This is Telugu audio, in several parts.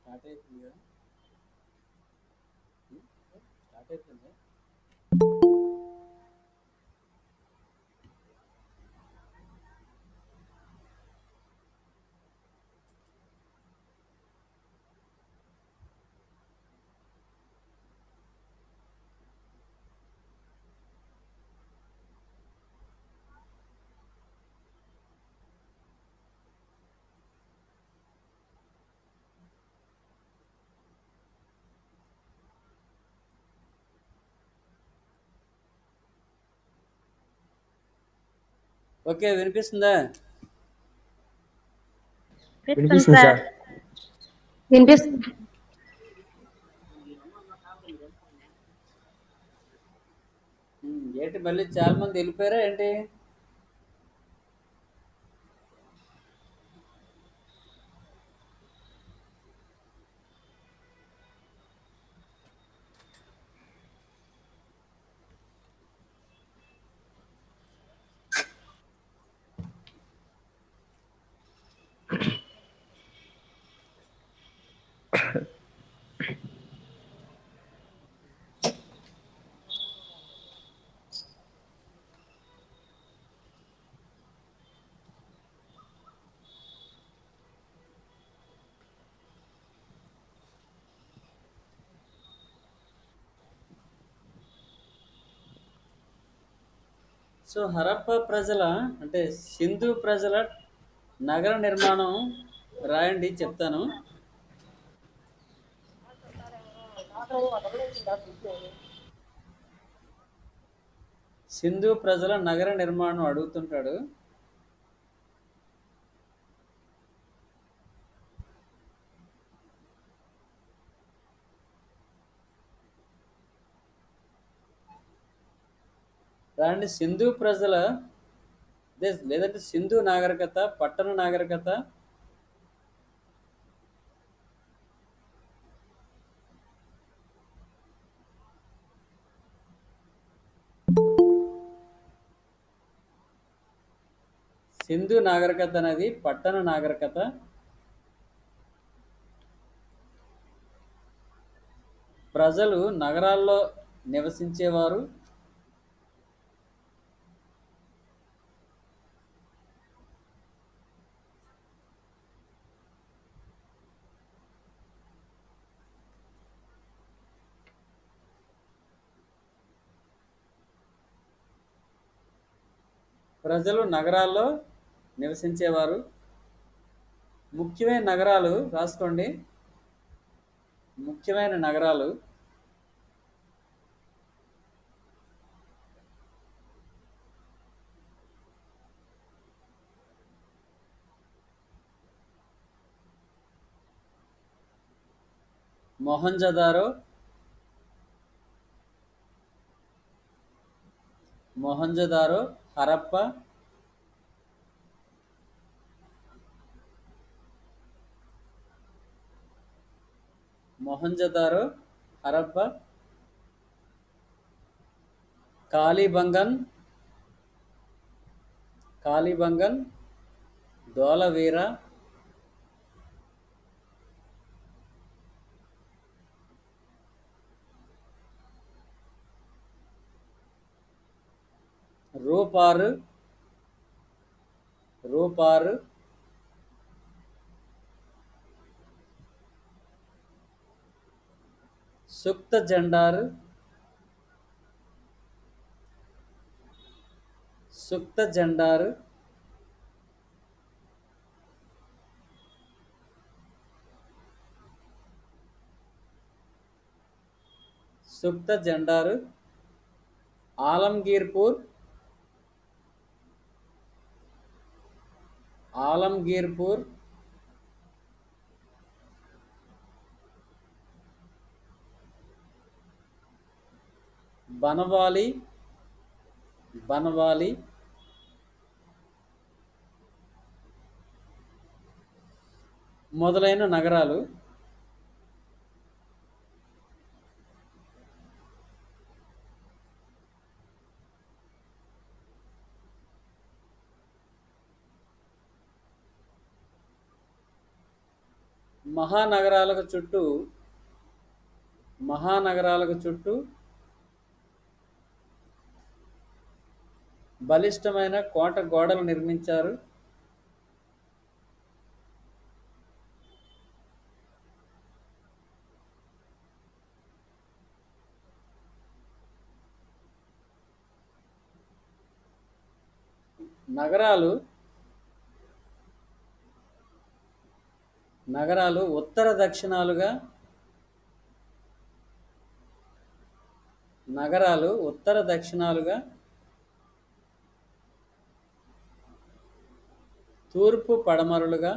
స్టార్ట్ అవుతుంది కదా. స్టార్ట్ అవుతుంది. ఓకే, వినిపిస్తుందా? వినిపిస్తుంది వినిపిస్తుంది సార్. సార్. వినిపిస్తుంది. ఏంటి మళ్ళీ చాలా మంది వెళ్ళిపోయారా ఏంటి? సో హరప్ప ప్రజల అంటే సింధు ప్రజల నగర నిర్మాణం రాయండి, చెప్తాను. సింధు ప్రజల నగర నిర్మాణం అడుగుతుంటాడు. రాయండి, సింధు ప్రజల లేదంటే సింధు నాగరికత, పట్టణ నాగరికత. సింధు నాగరికత అనేది పట్టణ నాగరికత. ప్రజలు నగరాల్లో నివసించేవారు. ప్రజలు నగరాల్లో నివసించేవారు. ముఖ్యమైన నగరాలు రాసుకోండి. ముఖ్యమైన నగరాలు: మొహంజదారో, హరప్ప, మొహంజదారో, హరప్ప, కాళీబంగన్, ధోలవీర, రూపారు, సుక్త జెండారు, ఆలంగీర్పూర్, బనవాలి, మొదలైన నగరాలు. మహానగరాలకు చుట్టూ మహానగరాలకు చుట్టూ బలిష్టమైన కోట గోడలు నిర్మించారు. నగరాలు నగరాలు ఉత్తర దక్షిణాలుగా తూర్పు పడమరలుగా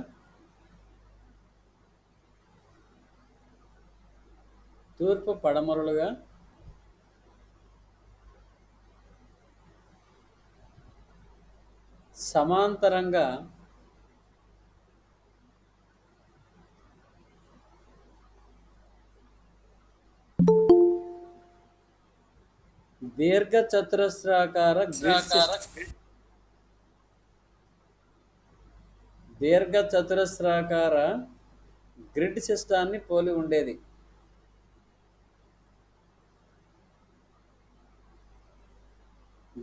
సమాంతరంగా దీర్ఘచతురస్రాకార గ్రిడ్ సిస్టాన్ని పోలి ఉండేది.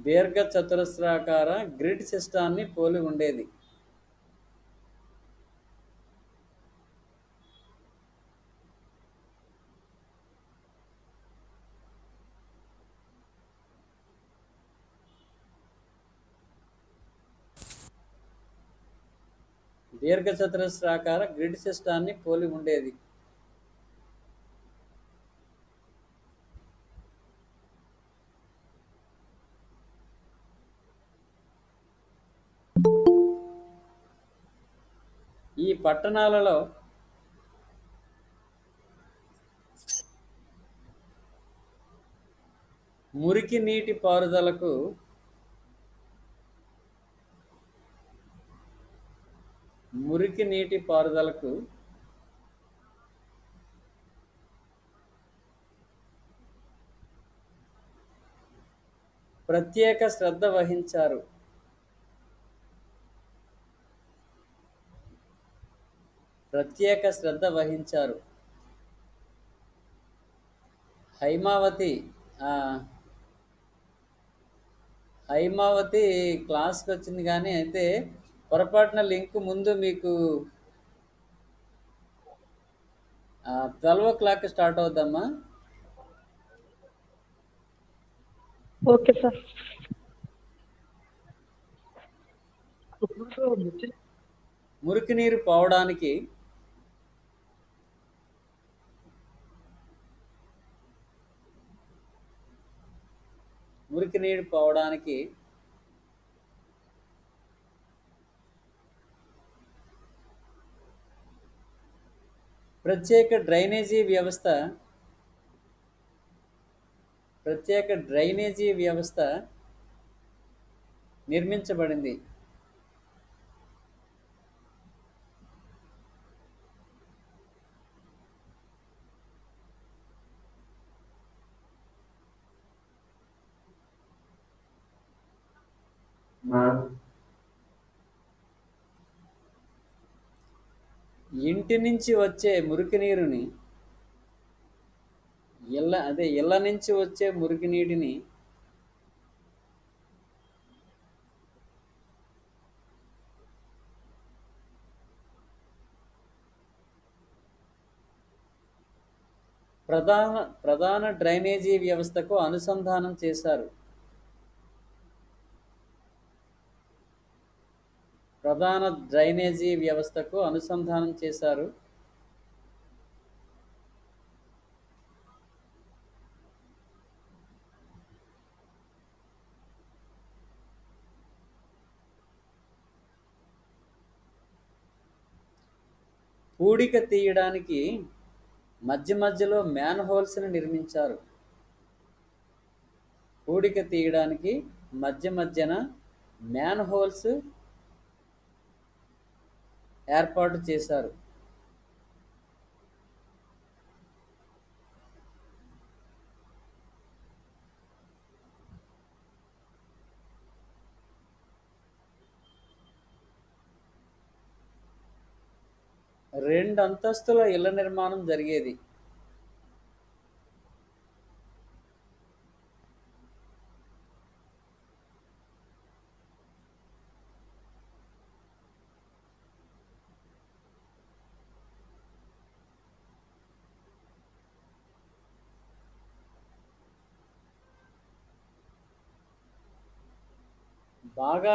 దీర్ఘచతురస్రాకార గ్రిడ్ సిస్టాన్ని పోలి ఉండేది. దీర్ఘచతురస్రాకార గ్రిడ్ సిస్టాన్ని పోలి ఉండేది. ఈ పట్టణాలలో మురికి నీటి పారుదలకు ప్రత్యేక శ్రద్ధ వహించారు. హైమావతి క్లాస్కి వచ్చింది, కానీ అయితే పొరపాటున లింక్ ముందు మీకు 12 o'clock స్టార్ట్ అవుద్దమ్మా. Okay sir. మురికి నీరు పోవడానికి ప్రత్యేక డ్రైనేజీ వ్యవస్థ నిర్మించబడింది. ఇంటి నుంచి వచ్చే మురికి నీరుని ఇళ్ళ నుంచి వచ్చే మురికి నీటిని ప్రధాన డ్రైనేజీ వ్యవస్థకు అనుసంధానం చేశారు. పూడిక తీయడానికి మధ్యలో మ్యాన్ హోల్స్ని నిర్మించారు. మ్యాన్ హోల్స్ ఏర్పాటు చేశారు. 2 అంతస్తుల ఇళ్ల నిర్మాణం జరిగేది. బాగా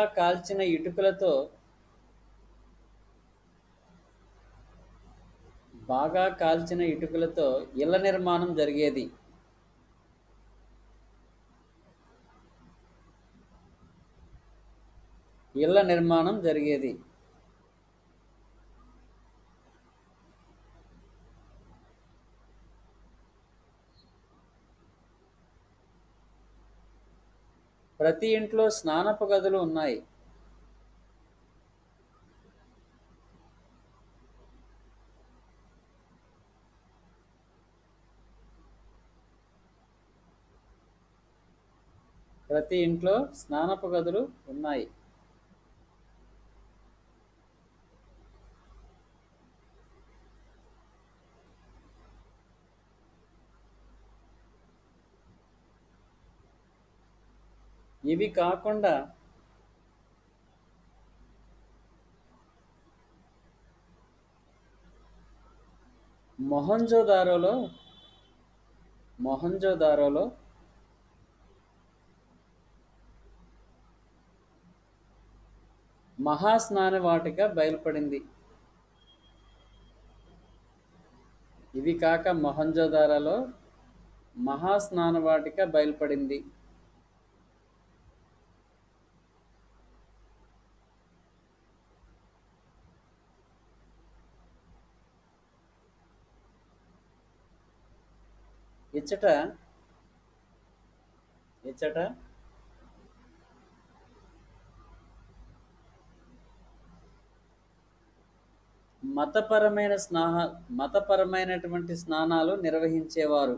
కాల్చిన ఇటుకలతో ఇళ్ల నిర్మాణం జరిగేది. ప్రతి ఇంట్లో స్నానపు గదులు ఉన్నాయి. ఇవి కాకుండా మొహంజోదారోలో మహాస్నానవాటిక బయల్పడింది. ఇవి కాక మొహంజోదారోలో మహాస్నానవాటిక బయల్పడింది. ఇచ్చట మతపరమైనటువంటి స్నానాలు నిర్వహించేవారు.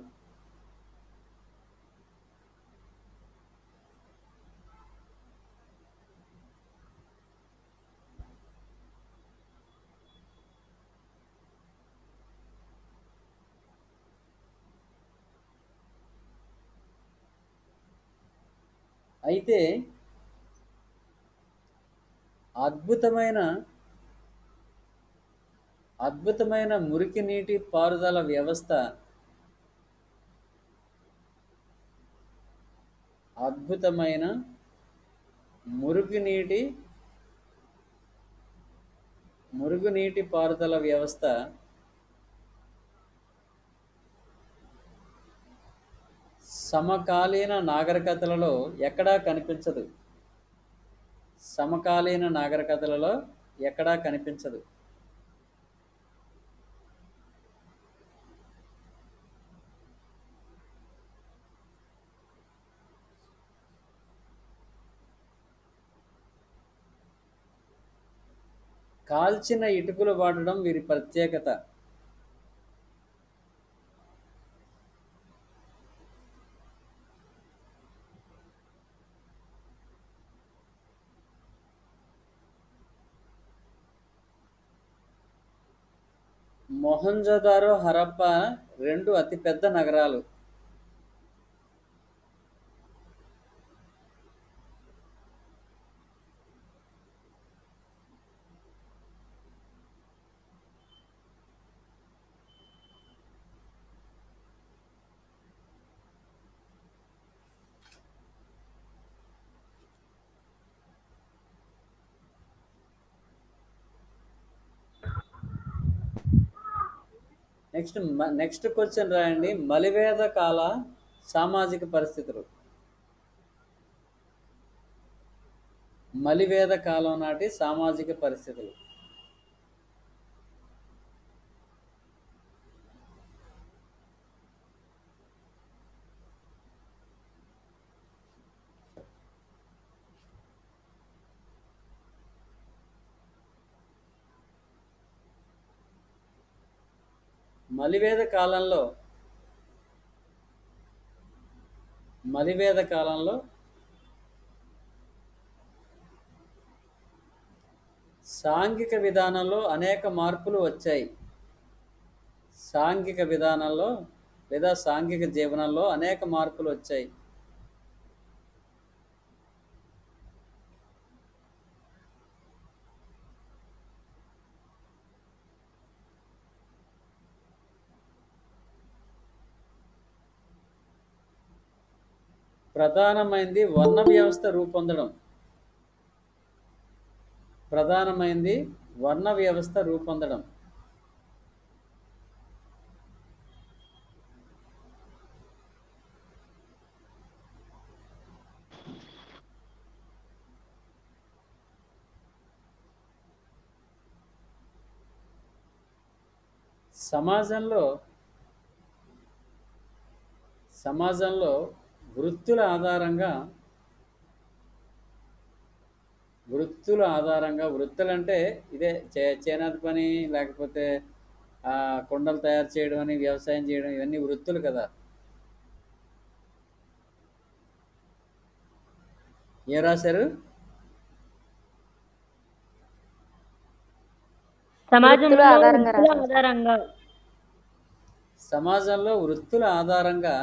అయితే అద్భుతమైన మురికి నీటి పారుదల వ్యవస్థ సమకాలీన నాగరికతలలో ఎక్కడా కనిపించదు. కాల్చిన ఇటుకలు వాడడం వీరి ప్రత్యేకత. మొహంజోదారో, హరప్పా 2 అతిపెద్ద నగరాలు. నెక్స్ట్ క్వశ్చన్ రాయండి. మలివేద కాల సామాజిక పరిస్థితులు. మలివేద కాలం నాటి సామాజిక పరిస్థితులు. మలివేద కాలంలో సాంఘిక విధానంలో అనేక మార్పులు వచ్చాయి. సాంఘిక విధానంలో లేదా సాంఘిక జీవనంలో అనేక మార్పులు వచ్చాయి. ప్రధానమైంది వర్ణ వ్యవస్థ రూపొందడం. ప్రధానమైంది వర్ణ వ్యవస్థ రూపొందడం. సమాజంలో సమాజంలో వృత్తుల ఆధారంగా వృత్తులంటే ఇదే చేనేత పని, లేకపోతే కుండలు తయారు చేయడం అని, వ్యవసాయం చేయడం, ఇవన్నీ వృత్తులు కదా. ఏం రాశారు? సమాజంలో ఆధారంగా వృత్తుల రాశారు. ఆధారంగా సమాజంలో వృత్తుల ఆధారంగా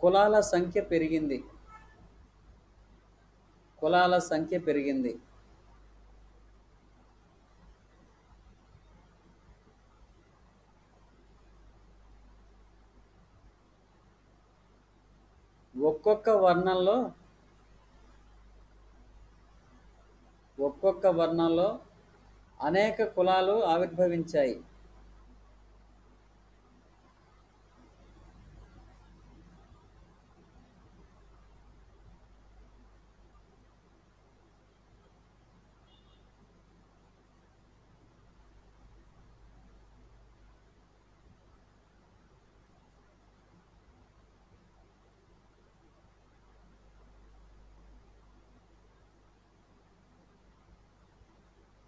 కులాల సంఖ్య పెరిగింది. కులాల సంఖ్య పెరిగింది. ఒక్కొక్క వర్ణంలో అనేక కులాలు ఆవిర్భవించాయి.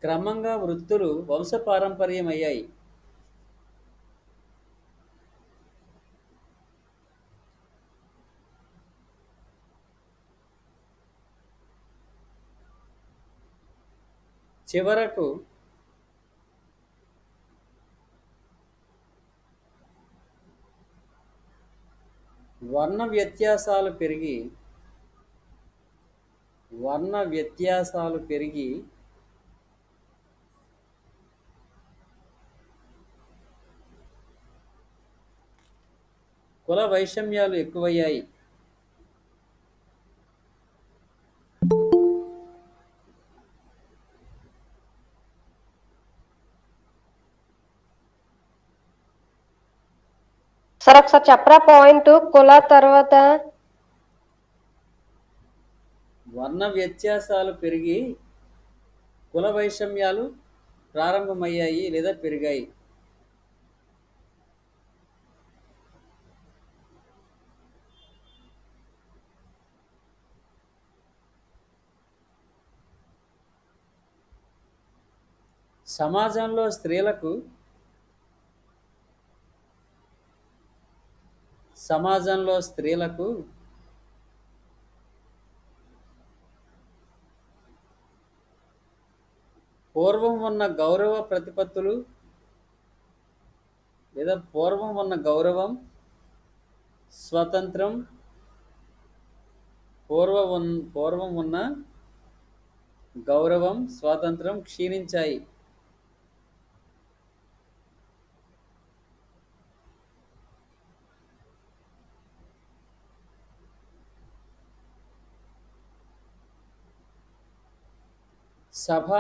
క్రమంగా వృత్తులు వంశపారంపర్యమయ్యాయి. చివరకు వర్ణ వ్యత్యాసాలు పెరిగి కుల వైషమ్యాలు ఎక్కువయ్యాయి. సార్ ఒకసారి చెప్పరా పాయింట్? కుల తర్వాత వర్ణ వ్యత్యాసాలు పెరిగి కుల వైషమ్యాలు ప్రారంభమయ్యాయి లేదా పెరిగాయి. సమాజంలో స్త్రీలకు పూర్వం ఉన్న గౌరవ ప్రతిపత్తులు లేదా పూర్వం ఉన్న గౌరవం, స్వతంత్రం, పూర్వం ఉన్న గౌరవం, స్వాతంత్రం క్షీణించాయి. సభా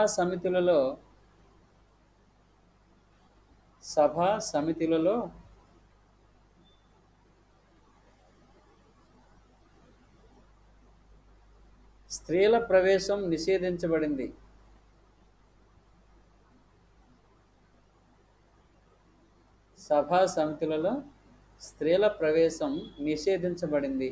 సమితులలో స్త్రీల ప్రవేశం నిషేధించబడింది. సభా సమితులలో స్త్రీల ప్రవేశం నిషేధించబడింది.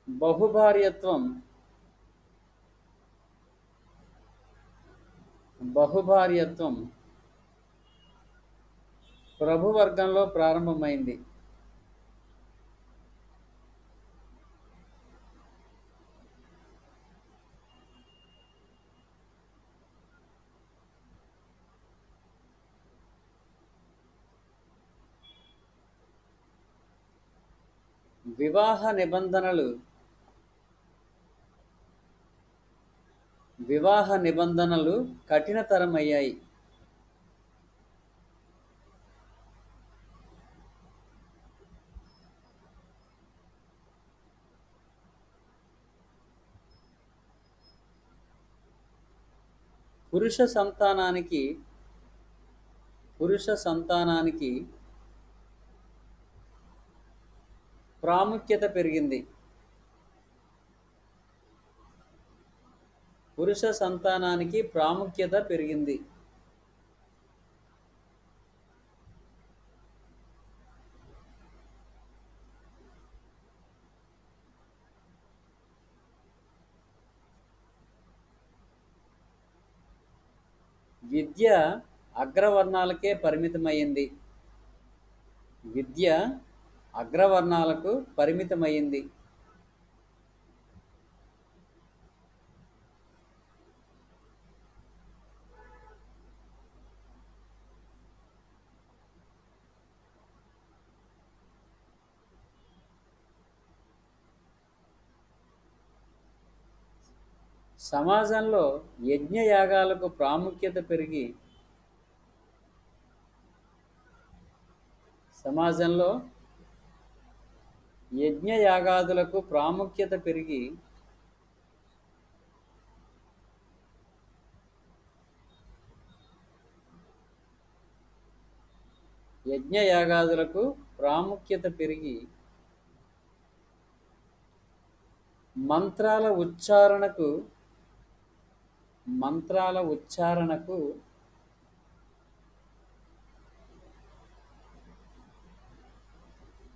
బహుభార్యత్వం బహుభార్యత్వం ప్రభువర్గంలో ప్రారంభమైంది. వివాహ నిబంధనలు కఠినతరమయ్యాయి. పురుష సంతానానికి ప్రాముఖ్యత పెరిగింది. విద్య అగ్రవర్ణాలకే పరిమితమైంది. సమాజంలో యజ్ఞయాగాలకు ప్రాముఖ్యత పెరిగి మంత్రాల ఉచ్చారణకు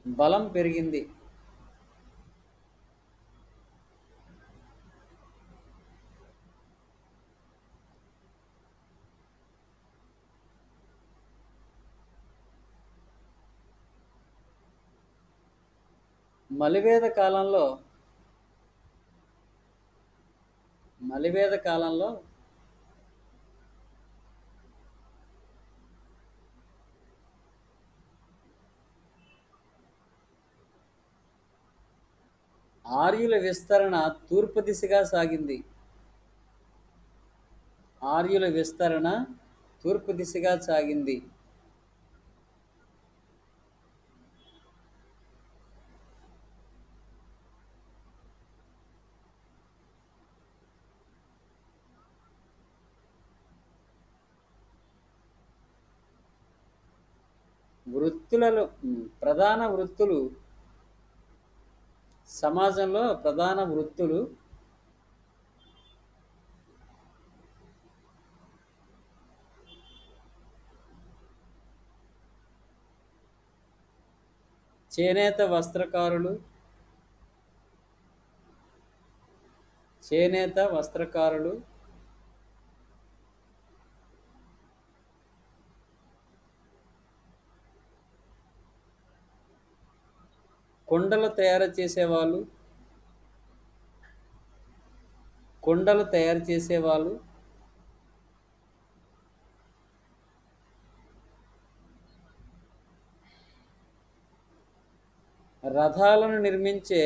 బలం పెరిగింది. మలివేద కాలంలో ఆర్యుల విస్తరణ తూర్పు దిశగా సాగింది. సమాజంలో ప్రధాన వృత్తులు చేనేత వస్త్రకారులు, కుండలు తయారు చేసేవాళ్ళు, రథాలను నిర్మించే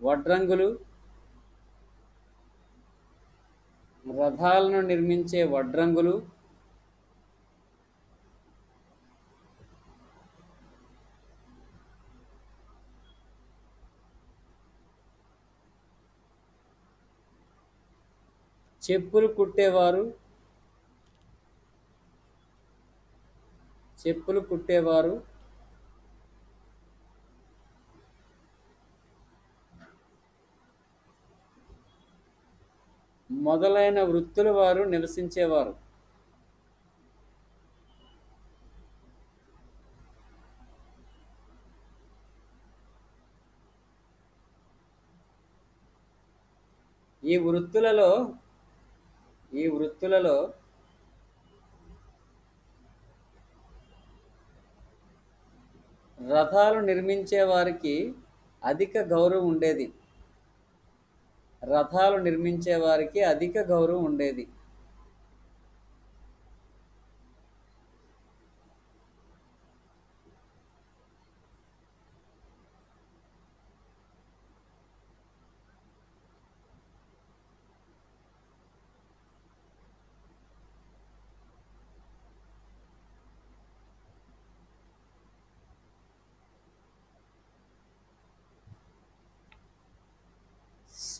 వడ్రంగులు, చెప్పులు కుట్టేవారు, మొదలైన వృత్తుల వారు నివసించేవారు. ఈ వృత్తులలో రథాలు నిర్మించే వారికి అధిక గౌరవం ఉండేది. రథాలు నిర్మించే వారికి అధిక గౌరవం ఉండేది.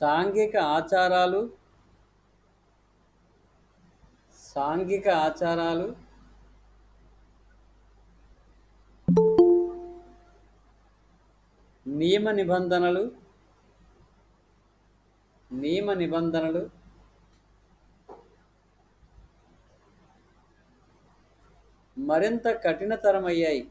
సాంఘిక ఆచారాలు సాంఘిక ఆచారాలు నియమ నిబంధనలు మరింత కఠినతరమయ్యాయి.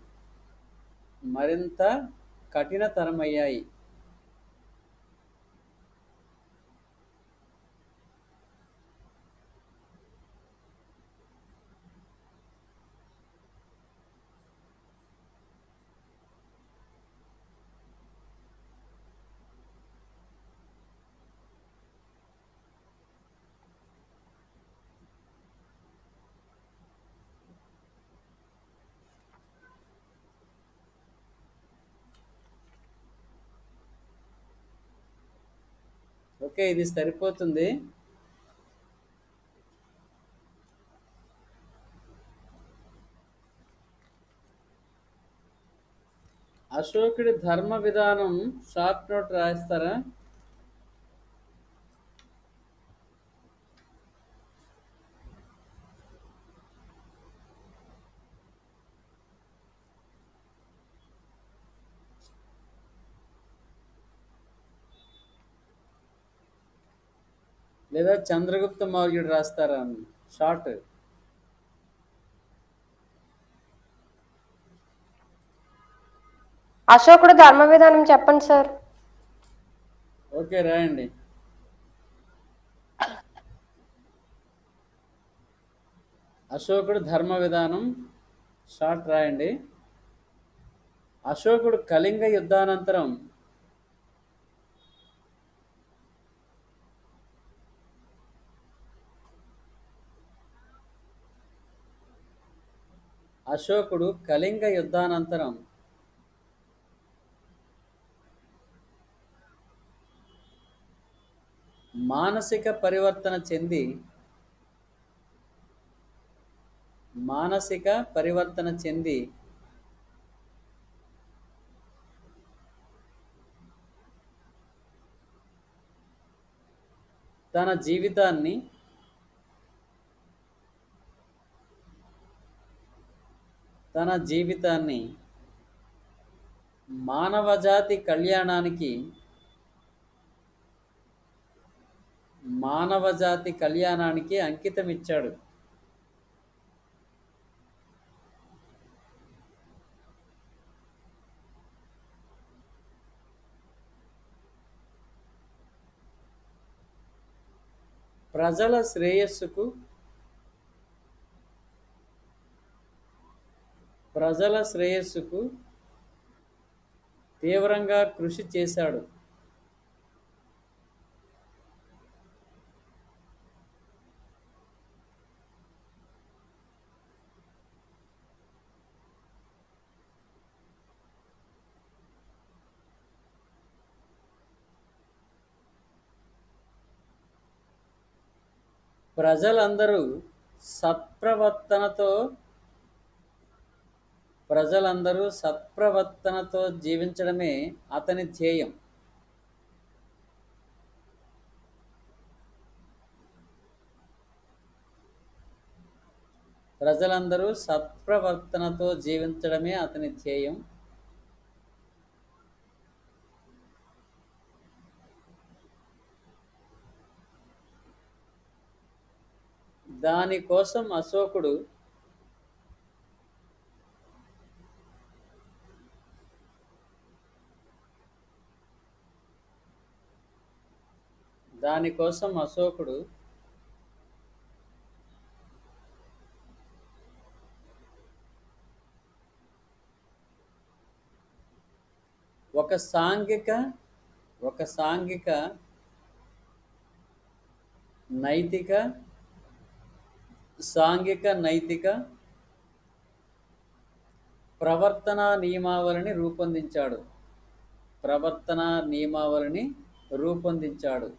ఓకే, ఇది సరిపోతుంది. అశోకుడి ధర్మ విధానం షార్ట్ నోట్ రాస్తారా? లేదా చంద్రగుప్త మౌర్యుడు రాస్తారా షార్ట్? అశోకుడు ధర్మ విధానం చెప్పండి సార్. ఓకే, రాయండి. అశోకుడు ధర్మ విధానం షార్ట్ రాయండి. అశోకుడు కళింగ యుద్ధానంతరం మానసిక పరివర్తన చెంది తన జీవితాన్ని మానవజాతి కళ్యాణానికి అంకితమిచ్చాడు. ప్రజల శ్రేయస్సుకు తీవ్రంగా కృషి చేశాడు. ప్రజలందరూ సత్ప్రవర్తనతో జీవించడమే అతని ధ్యేయం. దానికోసం అశోకుడు ఒక సాంఘిక ఒక సాంఘిక నైతిక నైతిక ప్రవర్తనా నియమావళిని రూపొందించాడు.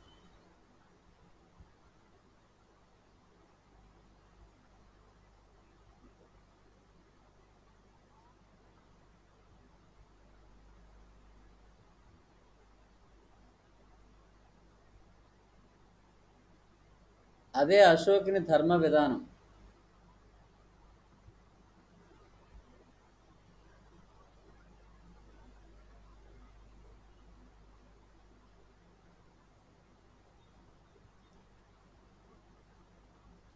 అదే అశోకుని ధర్మ విధానం.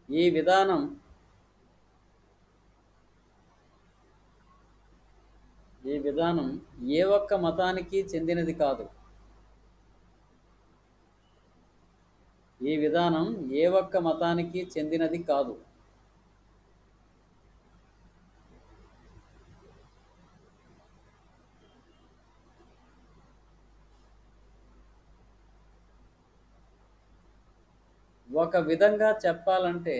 ఈ విధానం ఏ ఒక్క మతానికి చెందినది కాదు. ఒక విధంగా చెప్పాలంటే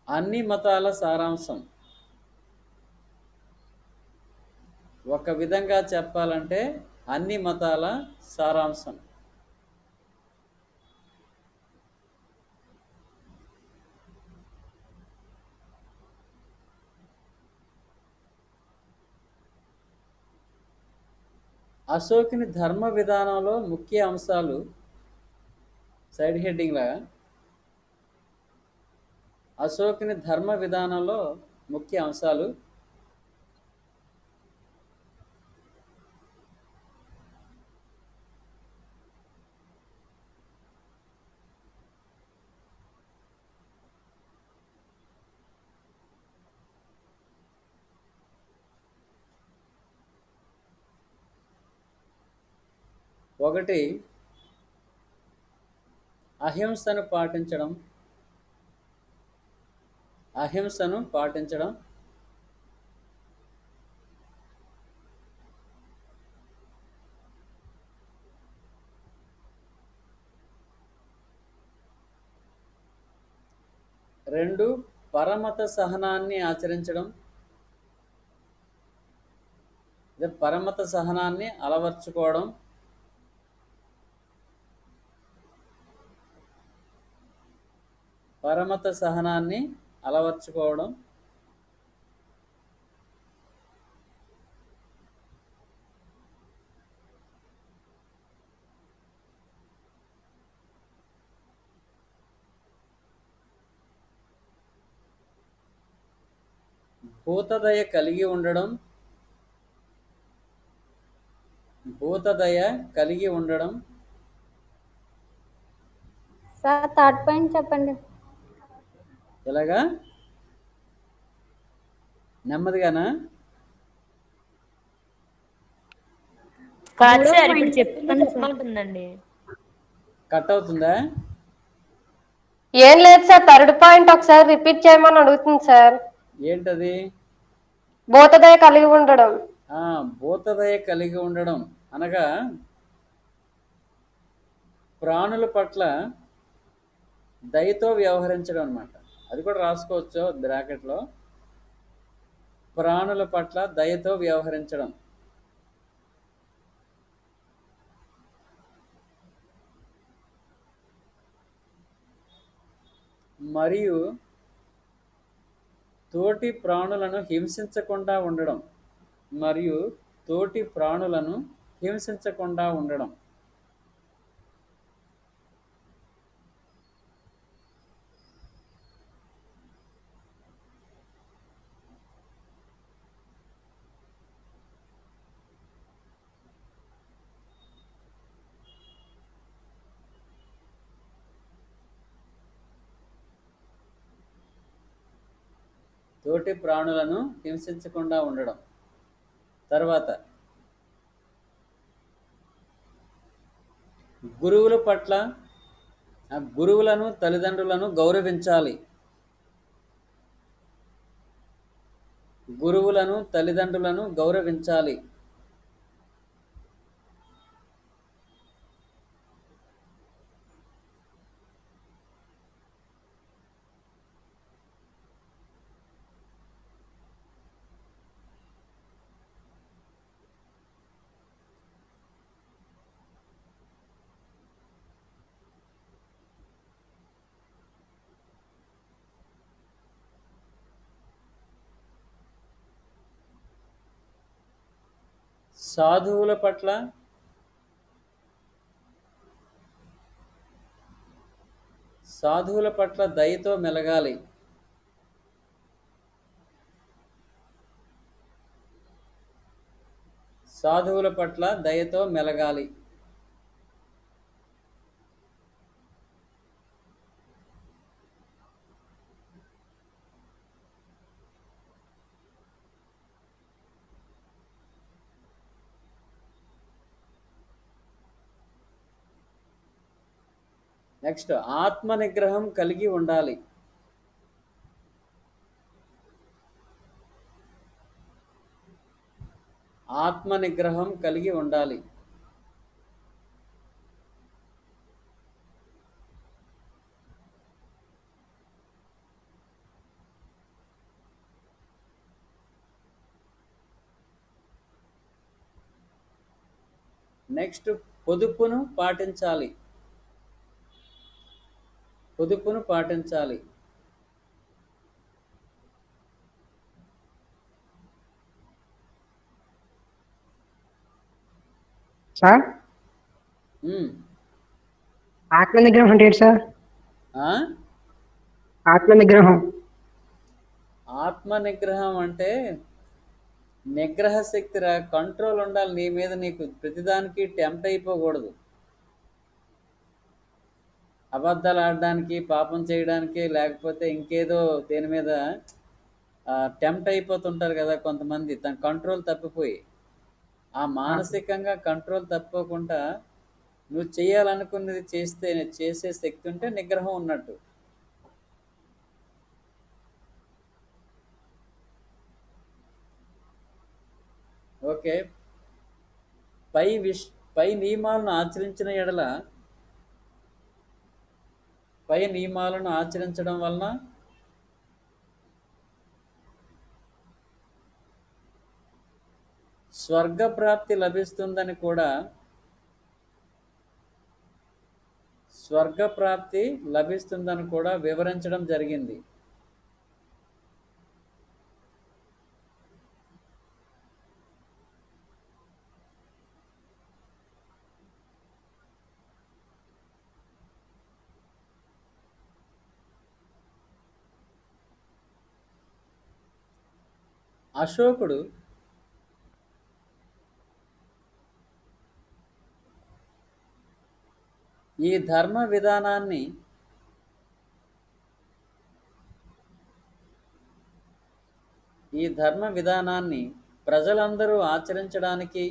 అన్ని మతాల సారాంశం. అశోకుని ధర్మ విధానంలో ముఖ్య అంశాలు సైడ్ హెడ్డింగ్ లాగా అశోకుని ధర్మ విధానంలో ముఖ్య అంశాలు: ఒకటి, అహింసను పాటించడం. రెండు, పరమత సహనాన్ని అలవర్చుకోవడం. భూతదయ కలిగి ఉండడం. సార్ థర్డ్ పాయింట్ చెప్పండి. ఎలాగా? నెమ్మదిగానా? కాదు సార్, ఇప్పుడు చెప్పండి. కట్ అవుతుందా? ఏం లేదు సార్, థర్డ్ పాయింట్ ఒకసారి రిపీట్ చేయమని అడుగుతుంది సార్. ఏంటది? భూతదయ కలిగి ఉండడం. భూతదయ కలిగి ఉండడం అనగా ప్రాణుల పట్ల దయతో వ్యవహరించడం అన్నమాట. అది కూడా రాసుకోవచ్చు బ్రాకెట్లో. ప్రాణుల పట్ల దయతో వ్యవహరించడం. మరియు తోటి ప్రాణులను హింసించకుండా ఉండడం. తర్వాత గురువుల పట్ల గురువులను తల్లిదండ్రులను గౌరవించాలి. గురువులను తల్లిదండ్రులను గౌరవించాలి. సాధువుల పట్ల దయతో మెలగాలి. సాధువుల పట్ల దయతో మెలగాలి. నెక్స్ట్, ఆత్మ నిగ్రహం కలిగి ఉండాలి. ఆత్మ నిగ్రహం కలిగి ఉండాలి. నెక్స్ట్, పొదుపును పాటించాలి. పొదుపును పాటించాలి. సార్ ఉమ్. ఆత్మ నిగ్రహం అంటే ఏంటి సార్? ఆ? ఆత్మ నిగ్రహం ఆత్మ నిగ్రహం అంటే నిగ్రహ శక్తి కంట్రోల్ ఉండాలి నీ మీద. నీకు ప్రతిదానికి టెంప్ట్ అయిపోకూడదు. అబద్ధాలు ఆడడానికి, పాపం చేయడానికి, లేకపోతే ఇంకేదో దేని మీద టెంప్ట్ అయిపోతుంటారు కదా కొంతమంది. తన కంట్రోల్ తప్పిపోయి, ఆ మానసికంగా కంట్రోల్ తప్పుకోకుండా నువ్వు చేయాలనుకున్నది చేసే శక్తి ఉంటే నిగ్రహం ఉన్నట్టు. ఓకే. పై నియమాలను ఆచరించిన ఎడల, పై నియమాలను ఆచరించడం వలన స్వర్గప్రాప్తి లభిస్తుందని కూడా వివరించడం జరిగింది. అశోకుడు ఈ ధర్మ విధానాన్ని ప్రజలందరూ ఆచరించడానికి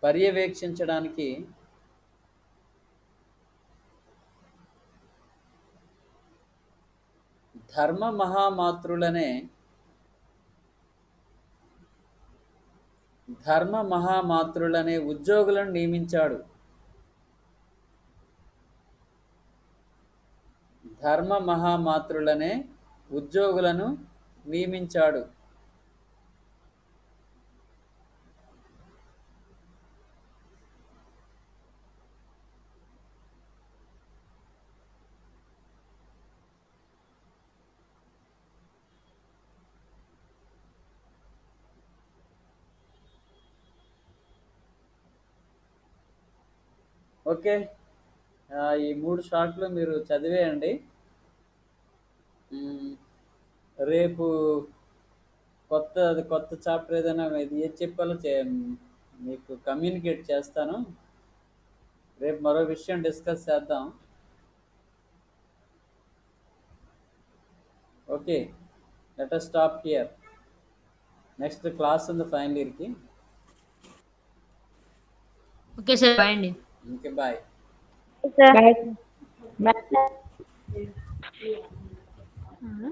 పర్యవేక్షించడానికి ధర్మ మహామాత్రులనే ఉద్యోగులను నియమించాడు. ధర్మ మహామాత్రులనే ఉద్యోగులను నియమించాడు. ఓకే. ఈ 3 షార్ట్లు మీరు చదివేయండి. రేపు కొత్త చాప్టర్ ఏదైనా ఏది చెప్పాలో మీకు కమ్యూనికేట్ చేస్తాను. రేపు మరో విషయం డిస్కస్ చేద్దాం. Okay, let us stop here. Next class ఉంది ఫైనల్ ఇయర్కి. ఓకే సార్, బాయ్ అండి. Okay, bye. సార్ ఆ,